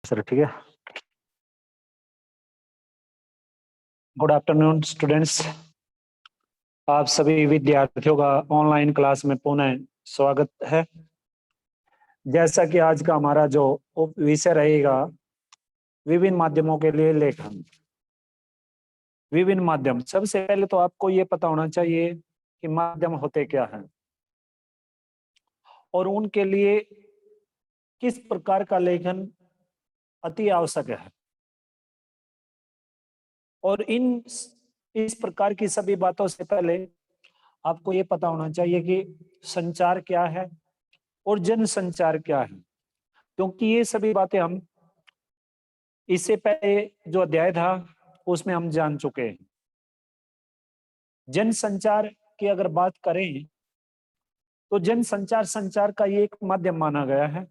Sir ठीक है। Good afternoon students. आप सभी विद्यार्थियों का ऑनलाइन क्लास में पुनः स्वागत है। जैसा कि आज का हमारा जो विषय रहेगा, विभिन्न माध्यमों के लिए लेखन। विभिन्न माध्यम, सबसे पहले तो आपको ये पता होना चाहिए कि माध्यम होते क्या हैं और उनके लिए किस प्रकार का लेखन अति आवश्यक है। और इस प्रकार की सभी बातों से पहले आपको ये पता होना चाहिए कि संचार क्या है और जन संचार क्या है, क्योंकि ये सभी बातें हम इससे पहले जो अध्याय था उसमें हम जान चुके हैं। जन संचार की अगर बात करें तो जन संचार संचार का ये एक माध्यम माना गया है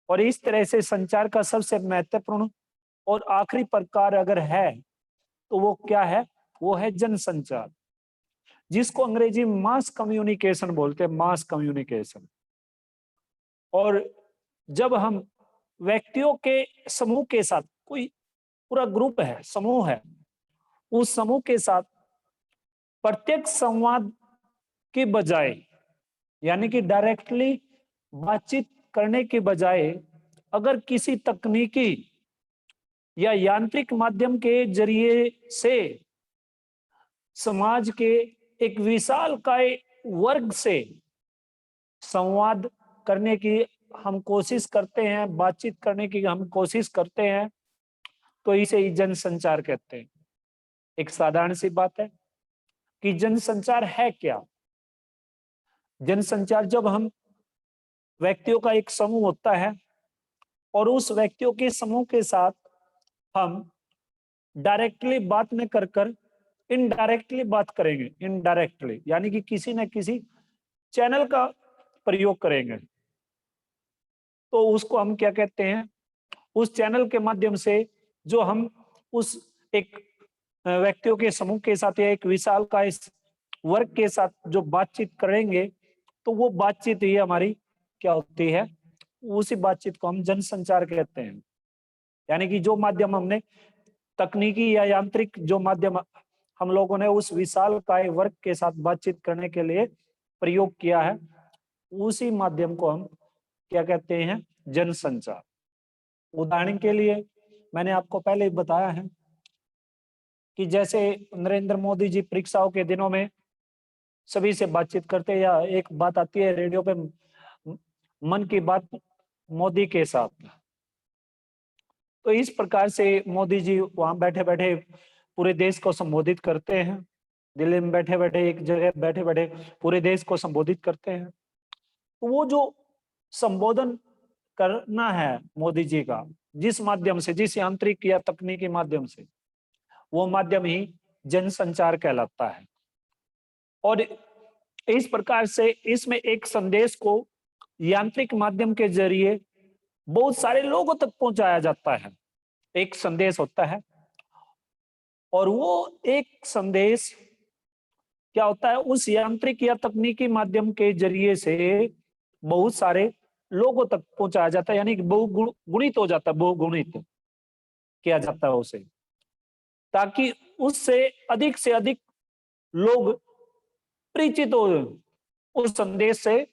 और इस तरह से संचार का सबसे महत्वपूर्ण और आखिरी प्रकार अगर है तो वो क्या है, वो है जन संचार, जिसको अंग्रेजी मास कम्युनिकेशन बोलते हैं, मास कम्युनिकेशन। और जब हम व्यक्तियों के समूह के साथ, कोई पूरा ग्रुप है, समूह है, उस समूह के साथ प्रत्यक्ष संवाद के बजाय, यानी कि डायरेक्टली बातचीत करने के बजाय अगर किसी तकनीकी या यांत्रिक माध्यम के जरिए से समाज के एक विशाल काय वर्ग से संवाद करने की हम कोशिश करते हैं, बातचीत करने की हम कोशिश करते हैं, तो इसे ही जनसंचार कहते हैं। एक साधारण सी बात है कि जनसंचार है क्या। जनसंचार जब हम व्यक्तियों का एक समूह होता है और उस व्यक्तियों के समूह के साथ हम डायरेक्टली बात न कर इनडायरेक्टली बात करेंगे। इनडायरेक्टली यानी कि किसी न किसी चैनल का प्रयोग करेंगे, तो उसको हम क्या कहते हैं, उस चैनल के माध्यम से जो हम उस एक व्यक्तियों के समूह के साथ या एक विशाल का इस वर्ग के साथ जो बातचीत करेंगे, तो वो बातचीत ही हमारी क्या होती है, उसी बातचीत को हम जनसंचार कहते हैं। यानी कि जो माध्यम हमने तकनीकी या यांत्रिक जो माध्यम हम लोगों ने उस विशाल काय वर्ग के साथ बातचीत करने के लिए प्रयोग किया है, उसी माध्यम को हम क्या कहते हैं, जनसंचार। उदाहरण के लिए मैंने आपको पहले ही बताया है कि जैसे नरेंद्र मोदी जी परीक्षाओं के दिनों में सभी से बातचीत करते, या एक बात आती है रेडियो पे, मन की बात मोदी के साथ, तो इस प्रकार से मोदी जी वहां बैठे बैठे पूरे देश को संबोधित करते हैं। दिल्ली में बैठे बैठे, एक जगह बैठे बैठे पूरे देश को संबोधित करते हैं। तो वो जो संबोधन करना है मोदी जी का, जिस माध्यम से, जिस यांत्रिक या तकनीकी माध्यम से, वो माध्यम ही जनसंचार कहलाता है। और इस प्रकार से इसमें एक संदेश को यांत्रिक माध्यम के जरिए बहुत सारे लोगों तक पहुंचाया जाता है। एक संदेश होता है और वो एक संदेश क्या होता है, उस यांत्रिक या तकनीकी माध्यम के जरिए से बहुत सारे लोगों तक पहुंचाया जाता है, यानी कि बहुगुणित हो जाता है, बहुगुणित किया जाता है उसे, ताकि उससे अधिक लोग परिचित हो, उस संदेश से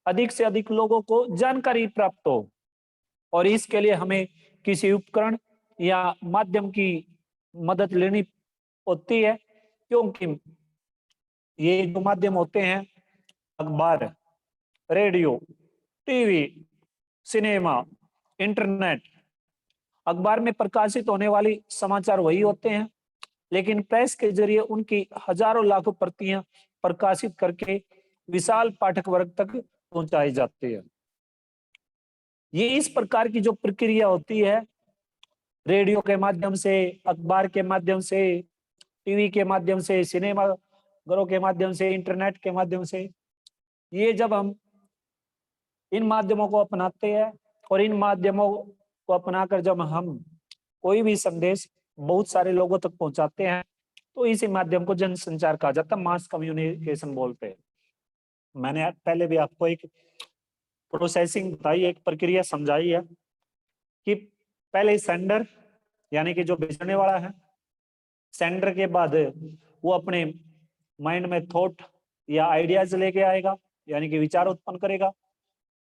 अधिक लोगों को जानकारी प्राप्त हो। और इसके लिए हमें किसी उपकरण या माध्यम की मदद लेनी होती है, क्योंकि ये जो माध्यम होते हैं, अखबार, रेडियो, टीवी, सिनेमा, इंटरनेट, अखबार में प्रकाशित होने वाली समाचार वही होते हैं, लेकिन प्रेस के जरिए उनकी हजारों लाखों प्रतियां प्रकाशित करके विशाल पाठक वर्ग तक पहुंचाई जाती है। ये इस प्रकार की जो प्रक्रिया होती है, रेडियो के माध्यम से, अखबार के माध्यम से, टीवी के माध्यम से, सिनेमा घरों के माध्यम से, इंटरनेट के माध्यम से, ये जब हम इन माध्यमों को अपनाते हैं और इन माध्यमों को अपनाकर जब हम कोई भी संदेश बहुत सारे लोगों तक पहुंचाते हैं, तो इसी माध्यम को जनसंचार कहा जाता है, मास कम्युनिकेशन बोलते हैं। मैंने पहले भी आपको एक प्रोसेसिंग बताई, एक प्रक्रिया समझाई है कि पहले सेंडर यानी कि जो भेजने वाला है, सेंडर के बाद वो अपने माइंड में थॉट या आइडियाज लेके आएगा, यानी कि विचार उत्पन्न करेगा।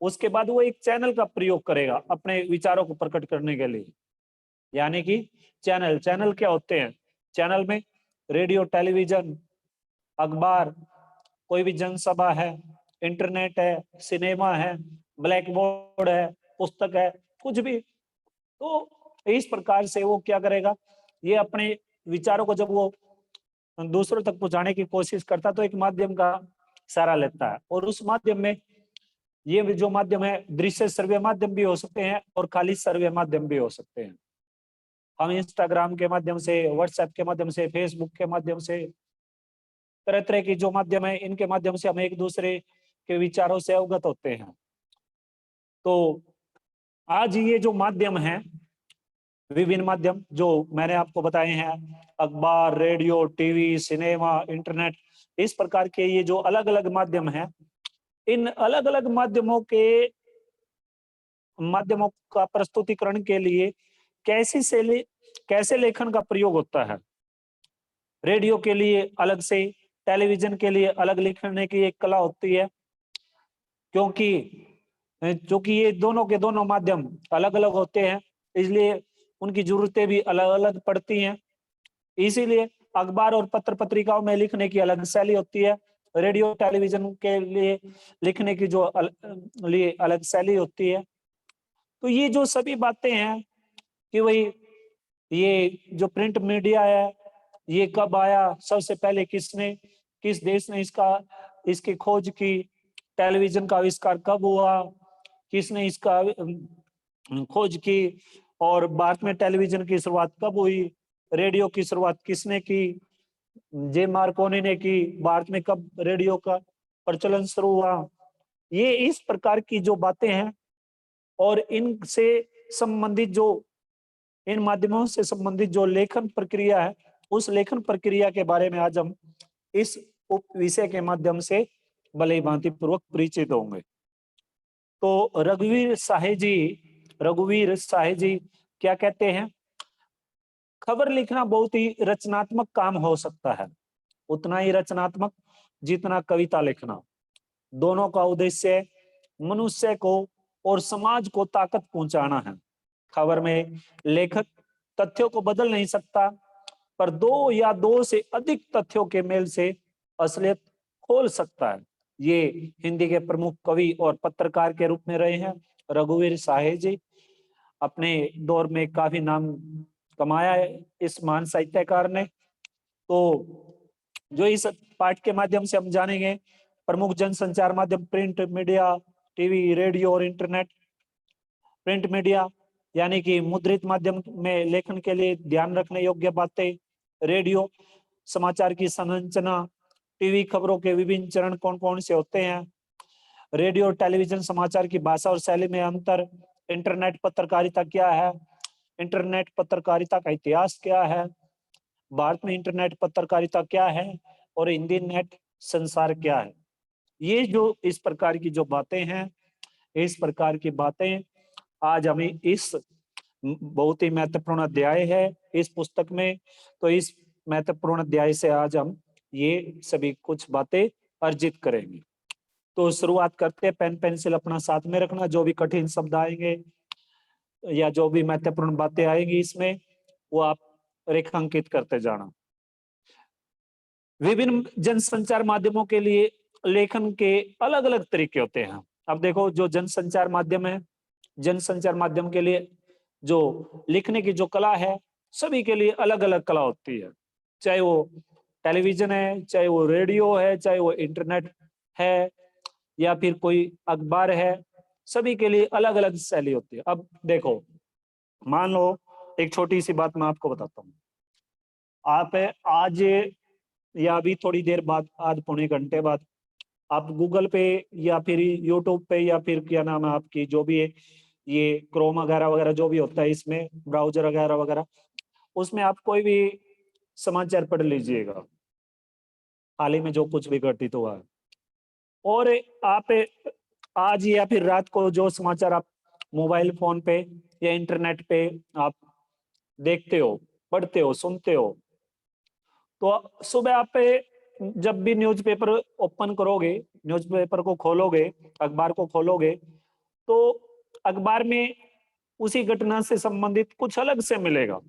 उसके बाद वो एक चैनल का प्रयोग करेगा अपने विचारों को प्रकट करने के लिए, यानी कि चैनल। चैनल क्या होते हैं? चैनल में रेडियो, टेलीविजन, अखबार, कोई भी जनसभा है, इंटरनेट है, सिनेमा है, ब्लैक बोर्ड है, पुस्तक है, कुछ भी। तो इस प्रकार से वो क्या करेगा, ये अपने विचारों को जब वो दूसरों तक पहुंचाने की कोशिश करता तो एक माध्यम का सहारा लेता है। और उस माध्यम में ये जो माध्यम है, दृश्य श्रव्य माध्यम भी हो सकते हैं और खाली श्रव्य माध्यम भी हो सकते हैं। हम इंस्टाग्राम के माध्यम से, व्हाट्सएप के माध्यम से, फेसबुक के माध्यम से, तरह तरह की जो माध्यम है, इनके माध्यम से हम एक दूसरे के विचारों से अवगत होते हैं। तो आज ये जो माध्यम है, विभिन्न माध्यम जो मैंने आपको बताए हैं, अखबार, रेडियो, टीवी, सिनेमा, इंटरनेट, इस प्रकार के ये जो अलग अलग माध्यम हैं, इन अलग अलग माध्यमों का प्रस्तुतिकरण के लिए कैसे लेखन का प्रयोग होता है। रेडियो के लिए अलग से, टेलीविजन के लिए अलग लिखने की एक कला होती है, क्योंकि ये दोनों के दोनों माध्यम अलग अलग होते हैं, इसलिए उनकी जरूरतें भी अलग अलग पड़ती हैं। इसीलिए अखबार और पत्र पत्रिकाओं में लिखने की अलग शैली होती है, रेडियो टेलीविजन के लिए लिखने की जो लिए अलग शैली होती है। तो ये जो सभी बातें हैं कि वही ये जो प्रिंट मीडिया है, ये कब आया, सबसे पहले किस देश ने इसकी खोज की, टेलीविजन का आविष्कार कब हुआ, किसने इसका खोज की, और भारत में टेलीविजन की शुरुआत कब हुई, रेडियो की शुरुआत किसने की, जे मार्कोनी ने की, भारत में कब रेडियो का प्रचलन शुरू हुआ। ये इस प्रकार की जो बातें हैं और इनसे संबंधित जो इन माध्यमों से संबंधित जो लेखन प्रक्रिया है, उस लेखन प्रक्रिया के बारे में आज हम इस उप विषय के माध्यम से भली भांति पूर्वक परिचित होंगे। तो रघुवीर साहे जी क्या कहते हैं? खबर लिखना बहुत ही रचनात्मक काम हो सकता है, उतना ही रचनात्मक जितना कविता लिखना। दोनों का उद्देश्य मनुष्य को और समाज को ताकत पहुंचाना है। खबर में लेखक तथ्यों को बदल नहीं सकता, पर दो या दो से अधिक तथ्यों के मेल से असलियत खोल सकता है। ये हिंदी के प्रमुख कवि और पत्रकार के रूप में रहे हैं रघुवीर साहे जी। अपने दौर में काफी नाम कमाया है इस महान साहित्यकार ने। तो जो इस पाठ के माध्यम से हम जानेंगे, प्रमुख जनसंचार माध्यम प्रिंट मीडिया, टीवी, रेडियो और इंटरनेट। प्रिंट मीडिया यानी कि मुद्रित माध्यम में लेखन के लिए ध्यान रखने योग्य बातें। रेडियो, समाचार की संरचना। टीवी, खबरों के विभिन्न चरण कौन कौन से होते हैं। रेडियो, टेलीविजन, समाचार की भाषा और शैली में अंतर। इंटरनेट, पत्रकारिता क्या है। इंटरनेट पत्रकारिता का इतिहास क्या है। भारत में इंटरनेट पत्रकारिता क्या है और हिंदी नेट संसार क्या है। ये जो इस प्रकार की जो बातें हैं, इस प्रकार की बातें आज हमें इस बहुत ही महत्वपूर्ण अध्याय है इस पुस्तक में, तो इस महत्वपूर्ण अध्याय से आज हम ये सभी कुछ बातें अर्जित करेंगे। तो शुरुआत करते हैं। पेन पेंसिल अपना साथ में रखना, जो भी कठिन शब्द आएंगे या जो भी महत्वपूर्ण बातें आएंगी इसमें, वो आप रेखांकित करते जाना। विभिन्न जनसंचार माध्यमों के लिए लेखन के अलग अलग तरीके होते हैं। अब देखो, जो जनसंचार माध्यम है, जनसंचार माध्यम के लिए जो लिखने की जो कला है, सभी के लिए अलग अलग कला होती है। चाहे वो टेलीविजन है, चाहे वो रेडियो है, चाहे वो इंटरनेट है, या फिर कोई अखबार है, सभी के लिए अलग अलग शैली होती है। अब देखो, मान लो एक छोटी सी बात मैं आपको बताता हूँ। आप आज या अभी थोड़ी देर बाद, आध पौने घंटे बाद, आप गूगल पे या फिर यूट्यूब पे या फिर क्या नाम है आपकी जो भी है, ये क्रोम वगैरह वगैरह जो भी होता है इसमें, ब्राउजर वगैरह वगैरह, उसमें आप कोई भी समाचार पढ़ लीजिएगा, हाल ही में जो कुछ भी घटित हुआ है। और आप आज या फिर रात को जो समाचार आप मोबाइल फोन पे या इंटरनेट पे आप देखते हो, पढ़ते हो, सुनते हो, तो सुबह आप जब भी न्यूज़पेपर ओपन करोगे, न्यूज़पेपर को खोलोगे, अखबार को खोलोगे, तो अखबार में उसी घटना से संबंधित कुछ अलग से मिलेगा।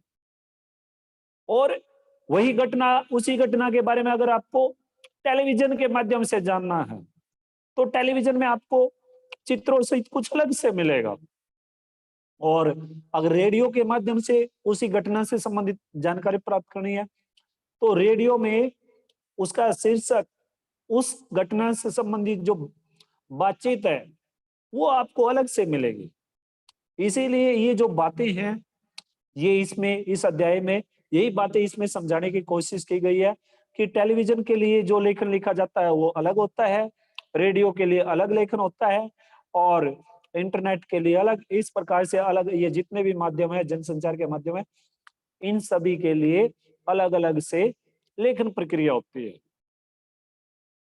और वही घटना, उसी घटना के बारे में अगर आपको टेलीविजन के माध्यम से जानना है, तो टेलीविजन में आपको चित्रों सहित कुछ अलग से मिलेगा। और अगर रेडियो के माध्यम से उसी घटना से संबंधित जानकारी प्राप्त करनी है, तो रेडियो में उसका शीर्षक, उस घटना से संबंधित जो बातचीत है, वो आपको अलग से मिलेगी। इसीलिए ये जो बातें हैं, ये इसमें, इस अध्याय में यही बातें इसमें समझाने की कोशिश की गई है कि टेलीविजन के लिए जो लेखन लिखा जाता है वो अलग होता है, रेडियो के लिए अलग लेखन होता है, और इंटरनेट के लिए अलग। इस प्रकार से अलग, ये जितने भी माध्यम है, जनसंचार के माध्यम है, इन सभी के लिए अलग अलग से लेखन प्रक्रिया होती है।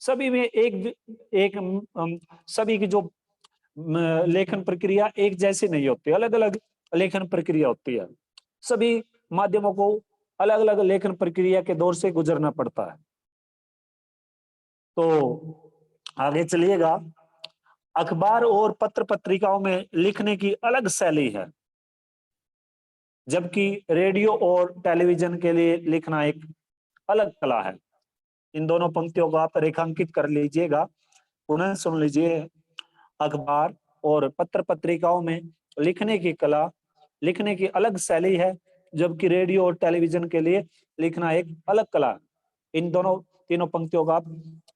सभी में सभी की जो लेखन प्रक्रिया एक जैसी नहीं होती, अलग अलग लेखन प्रक्रिया होती है। सभी माध्यमों को अलग अलग लेखन प्रक्रिया के दौर से गुजरना पड़ता है। तो आगे चलिएगा। अखबार और पत्र पत्रिकाओं में लिखने की अलग शैली है, जबकि रेडियो और टेलीविजन के लिए लिखना एक अलग कला है। इन दोनों पंक्तियों को आप रेखांकित कर लीजिएगा, पुनः सुन लीजिए। अखबार और पत्र पत्रिकाओं में लिखने की कला, लिखने की अलग शैली है, जबकि रेडियो और टेलीविजन के लिए लिखना एक अलग कला है। इन दोनों तीनों पंक्तियों का आप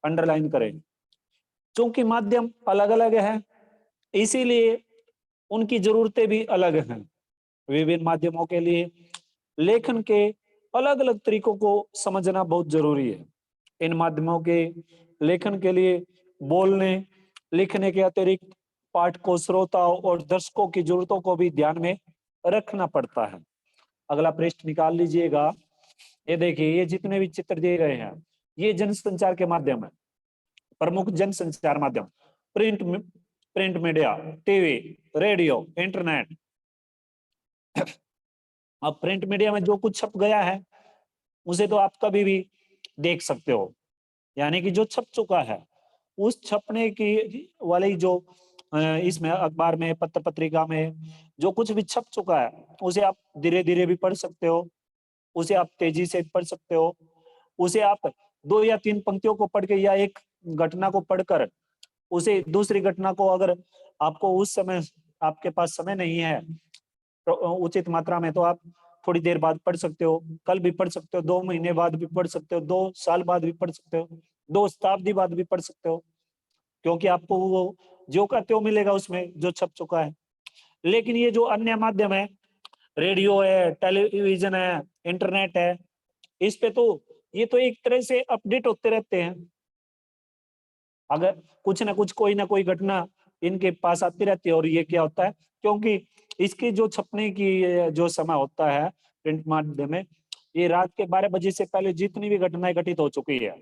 अंडरलाइन करें। चूंकि माध्यम अलग अलग है, इसीलिए उनकी जरूरतें भी अलग हैं। विभिन्न माध्यमों के लिए लेखन के अलग अलग तरीकों को समझना बहुत जरूरी है। इन माध्यमों के लेखन के लिए बोलने, लिखने के अतिरिक्त पाठकों, श्रोताओं और दर्शकों की जरूरतों को भी ध्यान में रखना पड़ता है। अगला पृष्ठ निकाल लीजिएगा। ये देखिए, ये जितने भी चित्र दिए गए हैं, ये जनसंचार के माध्यम है, प्रमुख जनसंचार माध्यम। Print media, TV, radio, internet. अब प्रिंट मीडिया में जो कुछ छप गया है, उसे तो आप कभी भी देख सकते हो, यानी कि जो छप चुका है, उस छपने की वाली जो इसमें अखबार में, पत्र पत्रिका में जो कुछ भी छप चुका है, उसे आप धीरे धीरे भी पढ़ सकते हो, उसे आप तेजी से पढ़ सकते हो, उसे आप 2 या 3 पंक्तियों को पढ़ के या एक घटना को पढ़कर उसे दूसरी घटना को, अगर आपको उस समय आपके पास समय नहीं है तो उचित मात्रा में, तो आप थोड़ी देर बाद पढ़ सकते हो, कल भी पढ़ सकते हो, 2 महीने बाद भी पढ़ सकते हो, 2 साल बाद भी पढ़ सकते हो, 2 शताब्दी बाद भी पढ़ सकते हो, क्योंकि आपको वो जो का त्यों मिलेगा उसमें जो छप चुका है। लेकिन ये जो अन्य माध्यम है, रेडियो है, टेलीविजन है, इंटरनेट है, इस पे तो ये तो एक तरह से अपडेट होते रहते हैं। अगर कुछ ना कुछ, कोई ना कोई घटना इनके पास आती रहती है। और ये क्या होता है, क्योंकि इसके जो छपने की जो समय होता है प्रिंट माध्यम में, ये रात के 12 बजे से पहले जितनी भी घटनाएं घटित हो चुकी है,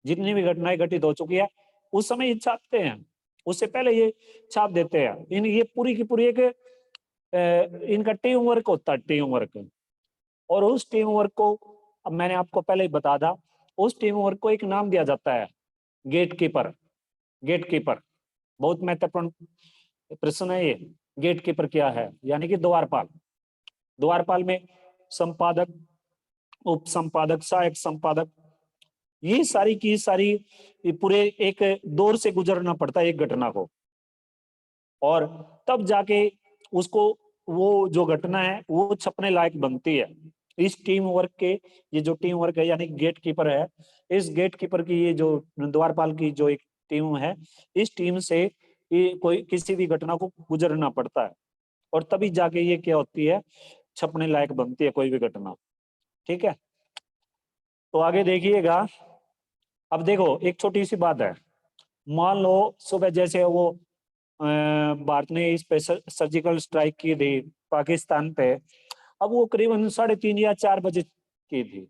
जितनी भी घटनाएं घटित हो चुकी है, उस समय ये छापते हैं, उससे पहले ये छाप देते हैं। ये पूरी की पूरी एक इनका टीम वर्क होता है, टीम वर्क। और उस टीम वर्क को, अब मैंने आपको पहले ही बता था, उस टीम वर्क को एक नाम दिया जाता है, गेटकीपर। गेटकीपर बहुत महत्वपूर्ण प्रश्न है ये। गेटकीपर क्या है, यानी कि द्वारपाल। द्वारपाल में संपादक, उप संपादक, सहायक संपादक, ये सारी की सारी, ये पूरे एक दौर से गुजरना पड़ता है एक घटना को, और तब जाके उसको, वो जो घटना है वो छपने लायक बनती है। इस टीम वर्क के, ये जो टीम वर्क है यानी गेट कीपर है, इस गेट कीपर की, ये जो द्वारपाल की जो एक टीम है, इस टीम से ये कोई किसी भी घटना को गुजरना पड़ता है, और तभी जाके ये क्या होती है, छपने लायक बनती है कोई भी घटना। ठीक है, तो आगे देखिएगा। अब देखो, एक छोटी सी बात है, मान लो सुबह जैसे वो भारत ने इस पे सर्जिकल स्ट्राइक की थी पाकिस्तान पे, अब वो करीबन 3:30 या 4 बजे की थी,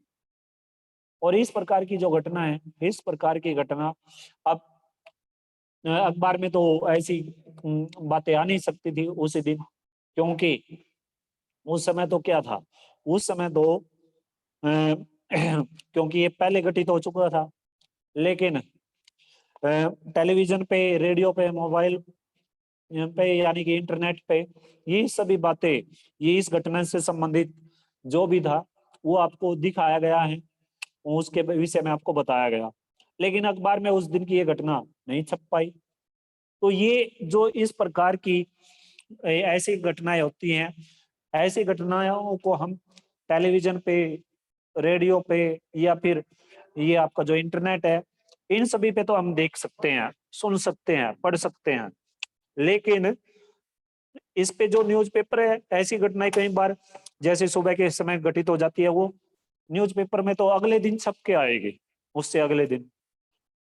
और इस प्रकार की जो घटना है, इस प्रकार की घटना अब अखबार में तो ऐसी बातें आ नहीं सकती थी उसी दिन, क्योंकि उस समय तो क्या था, उस समय तो क्योंकि ये पहले घटित हो चुका था, लेकिन टेलीविजन पे, रेडियो पे, मोबाइल पे, यानी कि इंटरनेट पे ये सभी बातें, ये इस घटना से संबंधित जो भी था वो आपको दिखाया गया है, उसके विषय में आपको बताया गया। लेकिन अखबार में उस दिन की ये घटना नहीं छप पाई। तो ये जो इस प्रकार की ऐसी घटनाएं होती हैं, ऐसी घटनाओं को हम टेलीविजन पे, रेडियो पे, या फिर ये आपका जो इंटरनेट है, इन सभी पे तो हम देख सकते हैं, सुन सकते हैं, पढ़ सकते हैं। लेकिन इस पे जो न्यूज़पेपर है, ऐसी घटनाएं कई बार जैसे सुबह के समय घटित हो जाती है, वो न्यूज़पेपर में तो अगले दिन छप के आएगी, उससे अगले दिन,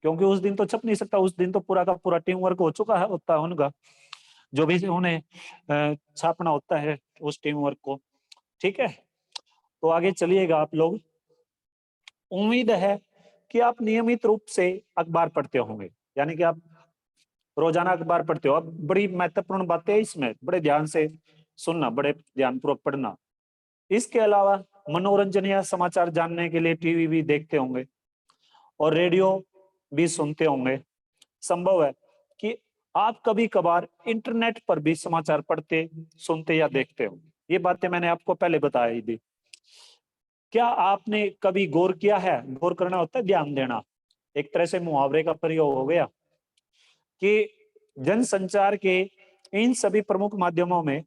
क्योंकि उस दिन तो छप नहीं सकता, उस दिन तो पूरा का पूरा टीम वर्क हो चुका है, होता है उनका, जो भी उन्हें छापना होता है उस टीम वर्क को। ठीक है, तो आगे चलिएगा आप लोग। उम्मीद है कि आप नियमित रूप से अखबार पढ़ते होंगे, यानी कि आप रोजाना अखबार पढ़ते हो। अब बड़ी महत्वपूर्ण बातें है इसमें, बड़े ध्यान से सुनना, बड़े ध्यानपूर्वक पढ़ना। इसके अलावा मनोरंजन या समाचार जानने के लिए टीवी भी देखते होंगे और रेडियो भी सुनते होंगे। संभव है कि आप कभी कभार इंटरनेट पर भी समाचार पढ़ते, सुनते या देखते हो। ये बातें मैंने आपको पहले बताई थी। क्या आपने कभी गौर किया है, गौर करना होता है ध्यान देना, एक तरह से मुहावरे का प्रयोग हो गया, कि जनसंचार के इन सभी प्रमुख माध्यमों में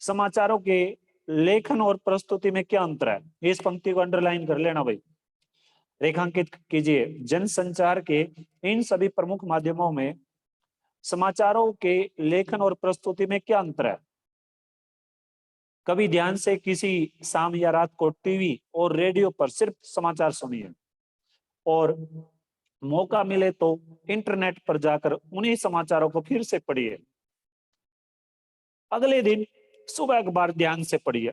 समाचारों के लेखन और प्रस्तुति में क्या अंतर है। इस पंक्ति को अंडरलाइन कर लेना भाई, रेखांकित कीजिए। जनसंचार के इन सभी प्रमुख माध्यमों में समाचारों के लेखन और प्रस्तुति में क्या अंतर है। कभी ध्यान से किसी शाम या रात को टीवी और रेडियो पर सिर्फ समाचार सुनिए, और मौका मिले तो इंटरनेट पर जाकर उन्हीं समाचारों को फिर से पढ़िए। अगले दिन सुबह अखबार ध्यान से पढ़िए।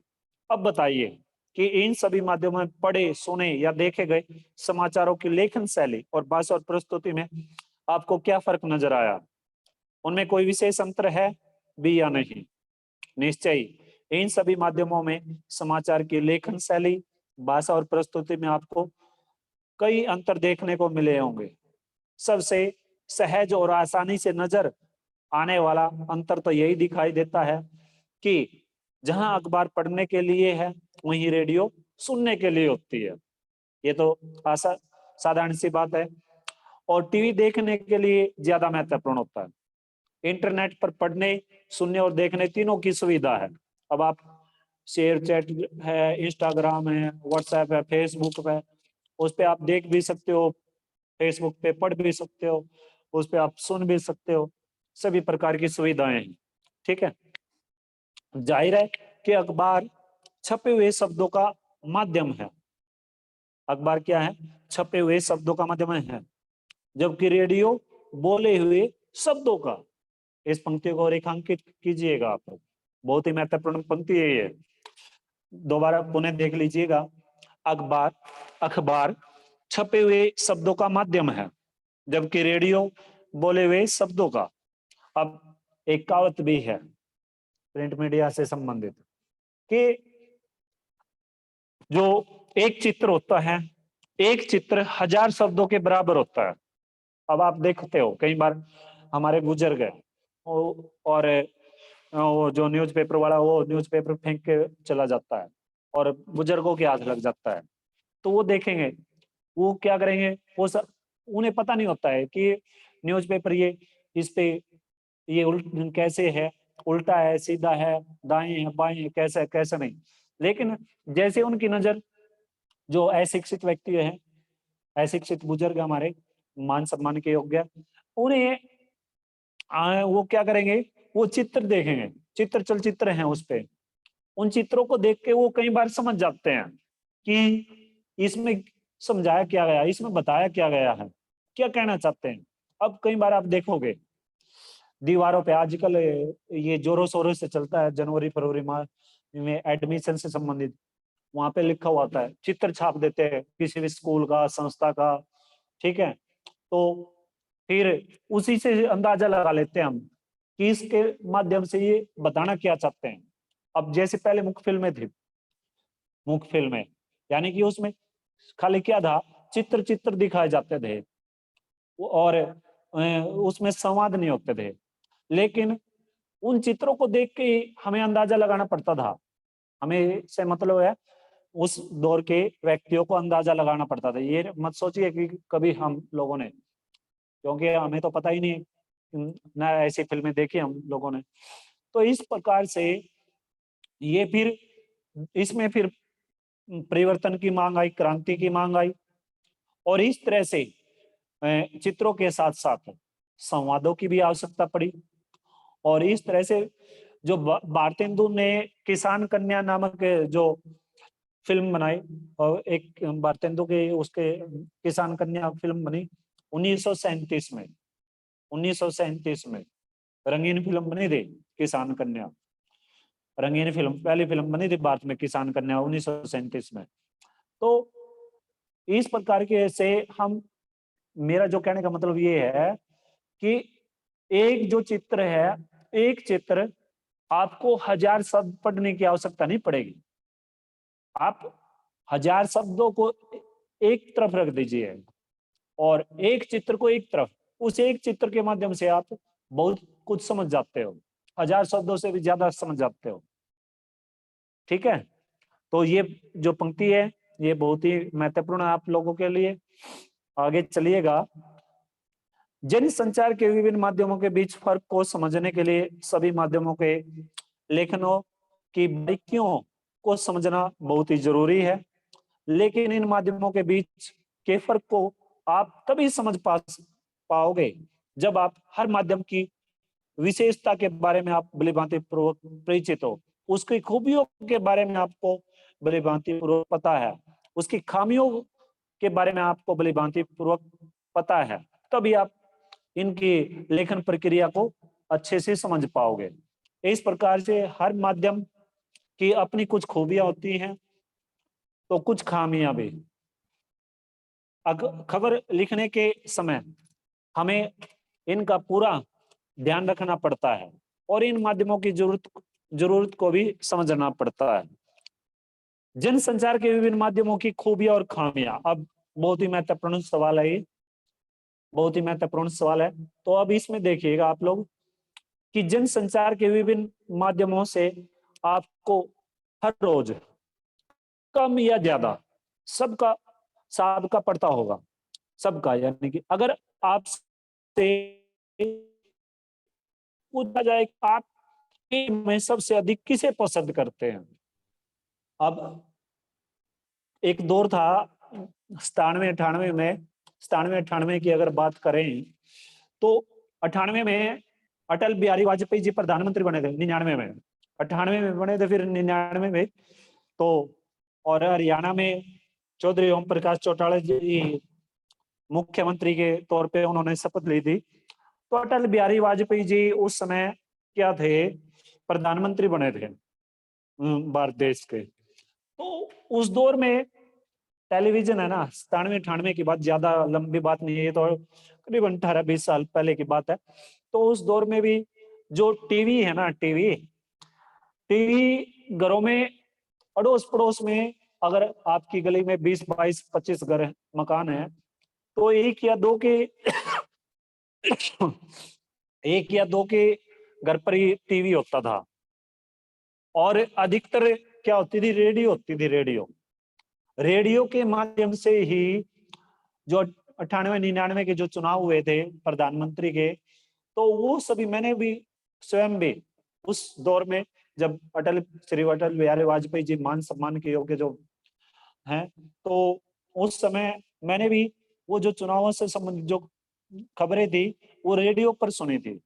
अब बताइए कि इन सभी माध्यमों में पढ़े, सुने या देखे गए समाचारों की लेखन शैली और भाषा और प्रस्तुति में आपको क्या फर्क नजर आया। उनमें कोई विशेष अंतर है भी या नहीं। निश्चय ही इन सभी माध्यमों में समाचार की लेखन शैली, भाषा और प्रस्तुति में आपको कई अंतर देखने को मिले होंगे। सबसे सहज और आसानी से नजर आने वाला अंतर तो यही दिखाई देता है कि जहां अखबार पढ़ने के लिए है, वहीं रेडियो सुनने के लिए होती है। ये तो साधारण सी बात है। और टीवी देखने के लिए ज्यादा महत्वपूर्ण होता है। इंटरनेट पर पढ़ने, सुनने और देखने तीनों की सुविधा है। अब आप शेयर चैट है, इंस्टाग्राम है, व्हाट्सएप है, फेसबुक है, उस पे आप देख भी सकते हो, फेसबुक पे पढ़ भी सकते हो, उस पे आप सुन भी सकते हो। सभी प्रकार की सुविधाएं हैं। ठीक है, जाहिर है कि अखबार छपे हुए शब्दों का माध्यम है। अखबार क्या है, छपे हुए शब्दों का माध्यम है, जबकि रेडियो बोले हुए शब्दों का। इस पंक्ति को रेखांकित कीजिएगा आप लोग, बहुत ही महत्वपूर्ण पंक्ति है ये, दोबारा पुनः देख लीजिएगा। अखबार अखबार छपे हुए शब्दों का माध्यम है, जबकि रेडियो बोले हुए शब्दों का। अब एक कहावत भी है प्रिंट मीडिया से संबंधित, कि जो एक चित्र होता है, एक चित्र 1000 शब्दों के बराबर होता है। अब आप देखते हो कई बार हमारे बुजुर्ग है, और वो जो न्यूज़पेपर वाला, वो न्यूज़पेपर फेंक के चला जाता है और बुजुर्गों के हाथ लग जाता है। तो वो देखेंगे, वो क्या करेंगे, वो सब उन्हें पता नहीं होता है कि न्यूज़पेपर ये इस पे ये कैसे है, उल्टा है, सीधा है, दाएं है, बाएं है, कैसा है, कैसा नहीं। लेकिन जैसे उनकी नजर, जो अशिक्षित व्यक्ति है, अशिक्षित बुजुर्ग हमारे मान सम्मान के योग्य, उन्हें वो क्या करेंगे, वो चित्र देखेंगे, चित्र चलचित्र हैं उस पे, उन चित्रों को देख के वो कई बार समझ जाते हैं कि इसमें समझाया क्या गया, इसमें बताया क्या गया है, क्या कहना चाहते हैं। अब कई बार आप देखोगे दीवारों पे आजकल ये जोरों शोरों से चलता है, जनवरी फरवरी माह में एडमिशन से संबंधित, वहां पे लिखा हुआ आता है, चित्र छाप देते हैं किसी भी स्कूल का, संस्था का। ठीक है, तो फिर उसी से अंदाजा लगा लेते हैं हम कि इसके माध्यम से ये बताना क्या चाहते हैं। अब जैसे पहले मुख्य फिल्में थी, मुख्य फिल्में यानी कि उसमें खाली क्या था, चित्र चित्र दिखाए जाते थे और उसमें संवाद नहीं होते थे। लेकिन उन चित्रों को देख के ही हमें अंदाजा लगाना पड़ता था, हमें से मतलब है उस दौर के व्यक्तियों को अंदाजा लगाना पड़ता था। ये मत सोचिए कि कभी हम लोगों ने, क्योंकि हमें तो पता ही नहीं ना ऐसी फिल्में देखी हम लोगों ने। तो इस प्रकार से ये फिर इसमें फिर परिवर्तन की मांग आई, क्रांति की मांग आई, और इस तरह से चित्रों के साथ साथ संवादों की भी आवश्यकता पड़ी। और इस तरह से जो भारतेंदु ने किसान कन्या नामक जो फिल्म बनाई, और एक भारतेंदु के उसके किसान कन्या फिल्म बनी 1937 में, 1937 में रंगीन फिल्म बनी थी किसान कन्या, रंगीन फिल्म पहली फिल्म बनी थी भारत में किसान कन्या 1937 में। तो इस प्रकार के से हम, मेरा जो कहने का मतलब ये है कि एक जो चित्र है, एक चित्र आपको 1000 शब्द पढ़ने की आवश्यकता नहीं पड़ेगी। आप 1000 शब्दों को एक तरफ रख दीजिए और एक चित्र को एक तरफ, उस एक चित्र के माध्यम से आप बहुत कुछ समझ जाते हो, 1000 शब्दों से भी ज्यादा समझ जाते हो। ठीक है, तो ये जो पंक्ति है ये बहुत ही महत्वपूर्ण है आप लोगों के लिए। आगे चलिएगा। जन संचार के विभिन्न माध्यमों के बीच फर्क को समझने के लिए सभी माध्यमों के लेखनों की बारीकियों को समझना बहुत ही जरूरी है। लेकिन इन माध्यमों के बीच के फर्क को आप तभी समझ पाओगे जब आप हर माध्यम की विशेषता के बारे में आप भलीभांति पूर्वक परिचित हो, उसकी खूबियों के बारे में आपको भलीभांति पूर्वक पता है, उसकी खामियों के बारे में आपको भलीभांति पूर्वक पता है, तभी आप इनकी लेखन प्रक्रिया को अच्छे से समझ पाओगे। इस प्रकार से हर माध्यम की अपनी कुछ खूबियां होती हैं तो कुछ खामियां भी। खबर लिखने के समय हमें इनका पूरा ध्यान रखना पड़ता है और इन माध्यमों की जरूरत को भी समझना पड़ता है। जनसंचार के विभिन्न माध्यमों की खूबियां और खामियां, अब बहुत ही महत्वपूर्ण सवाल है ये, बहुत ही महत्वपूर्ण सवाल है। तो अब इसमें देखिएगा आप लोग कि जनसंचार के विभिन्न माध्यमों से आपको हर रोज कम या ज्यादा सबका सबका पड़ता होगा, सबका, यानी कि अगर आपसे पूछा जाए आप में सबसे अधिक किसे पसंद करते हैं। अब एक दौर था 97-98 में, 97-98 की अगर बात करें तो 98 में अटल बिहारी वाजपेयी जी प्रधानमंत्री बने थे, 99 में, 98 में बने थे, फिर 99 में तो, और हरियाणा में चौधरी ओम प्रकाश चौटाला जी मुख्यमंत्री के तौर पे उन्होंने शपथ ली थी। तो अटल बिहारी वाजपेयी जी उस समय क्या थे, प्रधानमंत्री बने थे भारत देश के। तो उस दौर में टेलीविजन है ना, 97-98 की बात, ज्यादा लंबी बात नहीं है, तो करीबन 18-20 साल पहले की बात है। तो उस दौर में भी जो टीवी है ना, टीवी घरों में अड़ोस पड़ोस में, अगर आपकी गली में 20-22-25 घर मकान है तो एक या दो के एक या दो के घर पर ही टीवी होता था। और अधिकतर क्या होती थी, रेडियो होती थी। रेडियो के माध्यम से ही जो 98-99 के जो चुनाव हुए थे प्रधानमंत्री के, तो वो सभी मैंने भी स्वयं भी उस दौर में, जब श्री अटल बिहारी वाजपेयी जी मान सम्मान के योग्य जो हैं, तो उस समय मैंने भी वो जो चुनावों से संबंधित जो खबरें थी वो रेडियो पर सुनी थी।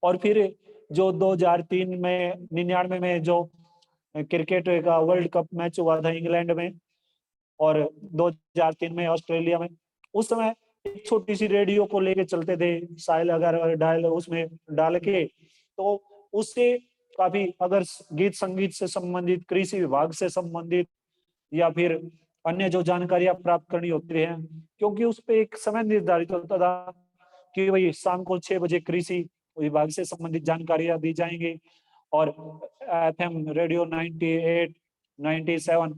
और फिर जो 2003 में 99 में जो क्रिकेट का वर्ल्ड कप मैच हुआ था इंग्लैंड में, और 2003 में ऑस्ट्रेलिया में, उस समय एक छोटी सी रेडियो को लेके चलते थे, साइल अगर डायल उसमें डाल के, तो उससे काफी अगर गीत संगीत से संबंधित, कृषि विभाग से संबंधित या फिर अन्य जो जानकारियां प्राप्त करनी होती है, क्योंकि उस पे एक समय निर्धारित होता था कि भाई शाम को 6 बजे कृषि विभाग से संबंधित जानकारियां दी जाएंगी और FM रेडियो 98, 97,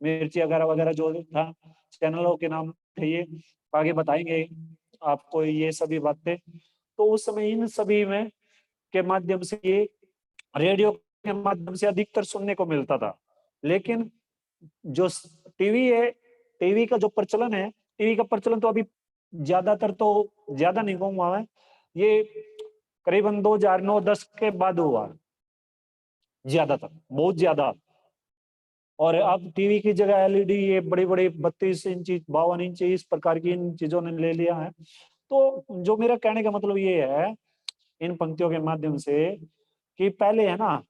मिर्ची वगैरह वगैरह जो था, चैनलों के नाम थे ये, आगे बताएंगे आपको ये सभी बातें। तो उस समय इन सभी में के माध्यम से, ये रेडियो के माध्यम से अधिकतर सुनने को मिलता था। लेकिन जो टीवी है, टीवी का जो प्रचलन है, टीवी का प्रचलन तो अभी ज्यादातर, तो ज्यादा नहीं कहूंगा मैं, ये करीबन 2009-10 के बाद हुआ ज्यादातर, बहुत ज्यादा। और अब टीवी की जगह एलईडी, ये बड़ी बड़ी 32 इंची, 52 इंची, इस प्रकार की इन चीजों ने ले लिया है। तो जो मेरा कहने का मतलब ये है इन पंक्तियों के माध्यम से, कि पहले है ना,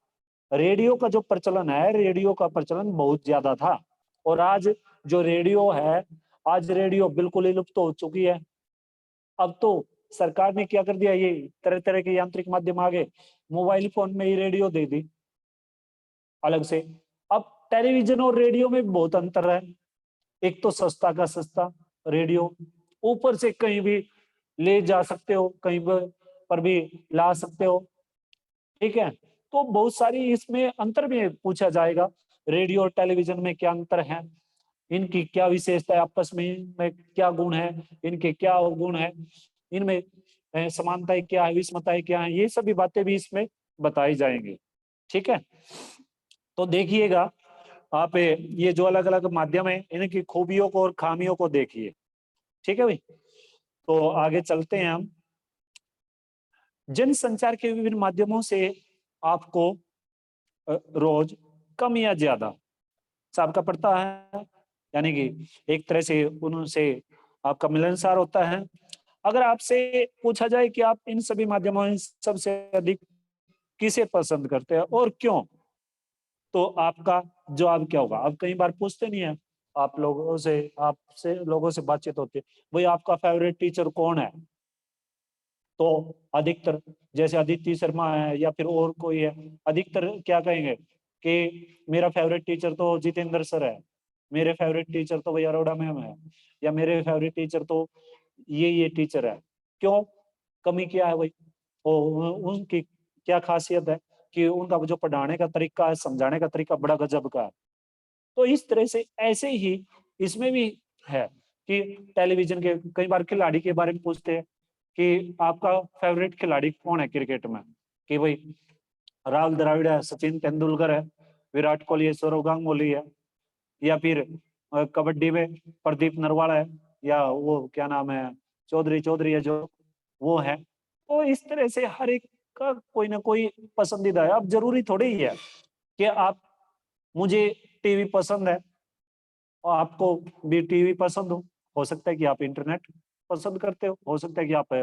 रेडियो का जो प्रचलन है, रेडियो का प्रचलन बहुत ज्यादा था। और आज जो रेडियो है, आज रेडियो बिल्कुल ही लुप्त हो चुकी है। अब तो सरकार ने क्या कर दिया, ये तरह तरह के यांत्रिक माध्यम आ गए, मोबाइल फोन में ही रेडियो दे दी अलग से। अब टेलीविजन और रेडियो में बहुत अंतर है। एक तो सस्ता का सस्ता रेडियो, ऊपर से कहीं भी ले जा सकते हो, कहीं पर भी ला सकते हो, ठीक है। तो बहुत सारी इसमें अंतर भी पूछा जाएगा, रेडियो और टेलीविजन में क्या अंतर है, इनकी क्या विशेषता है, आपस में इनमें क्या गुण है, इनके क्या अवगुण है, इनमें समानताएं क्या है, विषमताएं क्या है, ये सभी बातें भी इसमें बताई जाएंगी, ठीक है। तो देखिएगा आप, ये जो अलग अलग माध्यम है, इनकी खूबियों को और खामियों को देखिए, ठीक है भाई। तो आगे चलते हैं हम। जनसंचार के विभिन्न माध्यमों से आपको रोज कम या ज्यादा सबका पड़ता है, यानी कि एक तरह से उनसे आपका मिलनसार होता है। अगर आपसे पूछा जाए कि आप इन सभी माध्यमों में सबसे अधिक किसे पसंद करते हैं और क्यों, तो आपका जवाब क्या होगा? आप कई बार पूछते नहीं है आप लोगों से, आपसे लोगों से बातचीत होती है, भाई आपका फेवरेट टीचर कौन है? तो अधिकतर, जैसे अदिति शर्मा है या फिर और कोई है, अधिकतर क्या कहेंगे कि मेरा फेवरेट टीचर तो जितेंद्र सर है, मेरे फेवरेट टीचर तो भैया अरोड़ा मैम है, या मेरे फेवरेट टीचर तो ये टीचर है। क्यों? कमी क्या है भाई? उनकी क्या खासियत है कि उनका जो पढ़ाने का तरीका है, समझाने का तरीका बड़ा गजब का है। तो इस तरह से ऐसे ही इसमें भी है कि टेलीविजन के कई बार खिलाड़ी के बारे में पूछते हैं कि आपका फेवरेट खिलाड़ी कौन है क्रिकेट में, कि भाई राहुल द्रविड़ है, सचिन तेंदुलकर है, विराट कोहली है, सौरव गांगुली है, या फिर कबड्डी में प्रदीप नरवाल है, या वो क्या नाम है, चौधरी चौधरी है जो, वो है। तो इस तरह से हर एक का कोई ना कोई पसंदीदा है। अब जरूरी थोड़ी ही है कि आप, मुझे टीवी पसंद है और आपको भी टीवी पसंद हो सकता है कि आप इंटरनेट पसंद करते हो सकता है कि आप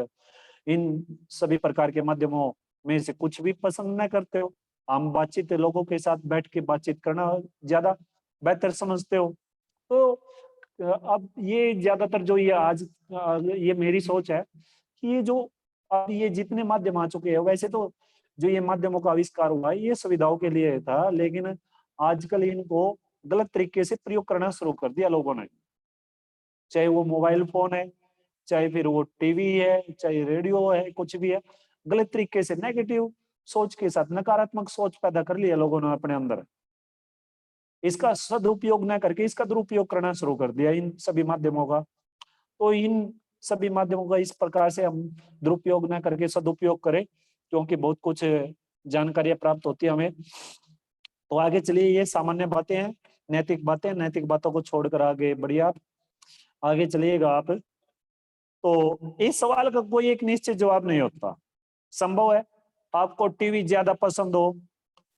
इन सभी प्रकार के माध्यमों में से कुछ भी पसंद न करते हो। हम बातचीत लोगों के साथ बैठ के बातचीत करना ज्यादा बेहतर समझते हो। तो अब ये ज्यादातर जो ये आज ये मेरी सोच है कि ये जो अब ये जितने माध्यम आ चुके हैं, वैसे तो जो ये माध्यमों का आविष्कार हुआ है ये सुविधाओं के लिए था, लेकिन आजकल इनको गलत तरीके से प्रयोग करना शुरू कर दिया लोगों ने। चाहे वो मोबाइल फोन है, चाहे फिर वो टीवी है, चाहे रेडियो है, कुछ भी है, गलत तरीके से नेगेटिव सोच के साथ नकारात्मक सोच पैदा कर लिया लोगों ने अपने अंदर। इसका सदुपयोग न करके इसका दुरुपयोग करना शुरू कर दिया इन सभी माध्यमों का। तो इन सभी माध्यमों का इस प्रकार से हम दुरुपयोग न करके सदुपयोग करें, क्योंकि बहुत कुछ जानकारियां प्राप्त होती है हमें। तो आगे चलिए, ये सामान्य बातें हैं, नैतिक बातें, नैतिक बातों को छोड़कर आगे बढ़िए आप, आगे चलिएगा आप। तो इस सवाल का कोई एक निश्चित जवाब नहीं होता। संभव है आपको टीवी ज्यादा पसंद हो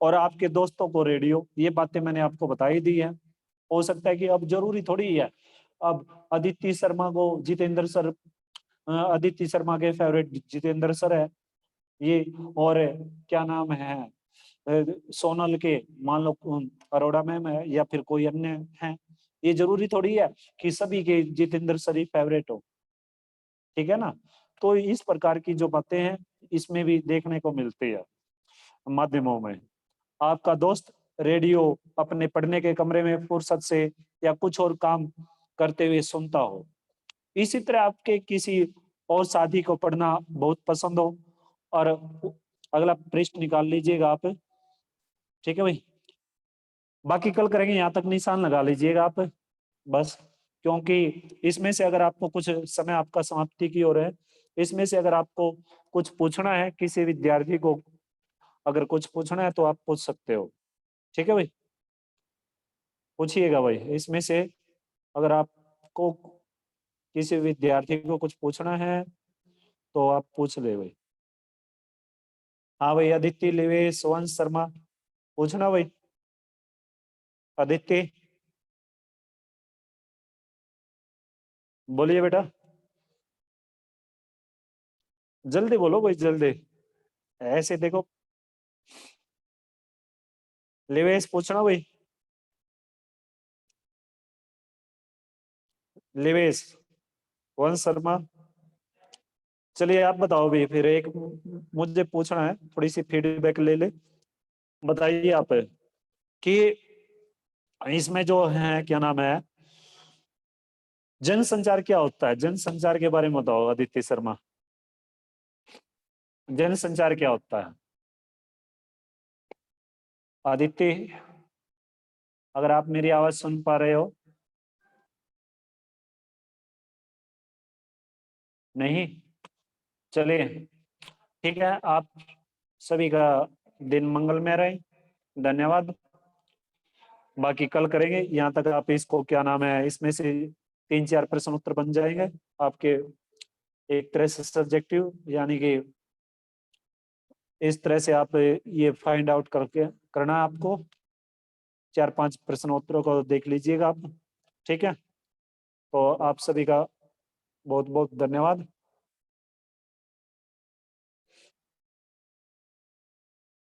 और आपके दोस्तों को रेडियो, ये बातें मैंने आपको बताई दी है। हो सकता है कि अब जरूरी थोड़ी है अब अदिति शर्मा को जितेंद्र सर, अदिति शर्मा के फेवरेट जितेंद्र सर है ये, और क्या नाम है सोनल के मान लो अरोड़ा मैम है, या फिर कोई अन्य है। ये जरूरी थोड़ी है कि सभी के जितेंद्र सर ही फेवरेट हो, ठीक है ना। तो इस प्रकार की जो बातें हैं इसमें भी देखने को मिलती है माध्यमों में। आपका दोस्त रेडियो अपने पढ़ने के कमरे में फुर्सत से या कुछ और काम करते हुए सुनता हो। इसी तरह आपके किसी और साथी को पढ़ना बहुत पसंद हो। और अगला पृष्ठ निकाल लीजिएगा आप। ठीक है भाई, बाकी कल करेंगे, यहाँ तक निशान लगा लीजिएगा आप बस, क्योंकि इसमें से अगर आपको कुछ समय आपका समाप्ति की ओर है, इसमें से अगर आपको कुछ पूछना है किसी विद्यार्थी को, अगर कुछ पूछना है तो आप पूछ सकते हो। ठीक है भाई, पूछिएगा भाई, इसमें से अगर आपको किसी विद्यार्थी को कुछ पूछना है तो आप पूछ ले भाई। हाँ भाई, अदिति, लिवेश, वंश शर्मा, पूछना भाई। अदिति, बोलिए बेटा, जल्दी बोलो भाई, जल्दी, ऐसे देखो। लिवेश, पूछना भाई। लिवेश, वंश शर्मा, चलिए आप बताओ भी, फिर एक मुझे पूछना है, थोड़ी सी फीडबैक ले ले। बताइए आप कि इसमें जो है क्या नाम है, जनसंचार क्या होता है, जनसंचार के बारे में बताओ आदित्य शर्मा, जनसंचार क्या होता है। आदित्य, अगर आप मेरी आवाज सुन पा रहे हो। नहीं, चलिए ठीक है, आप सभी का दिन मंगलमय रहे, धन्यवाद। बाकी कल करेंगे, यहाँ तक आप इसको क्या नाम है, इसमें से 3-4 प्रश्न उत्तर बन जाएंगे आपके, एक तरह से सब्जेक्टिव, यानी कि इस तरह से आप ये फाइंड आउट करके करना है आपको, 4-5 प्रश्न उत्तरों को देख लीजिएगा आप। ठीक है, तो आप सभी का बहुत बहुत धन्यवाद।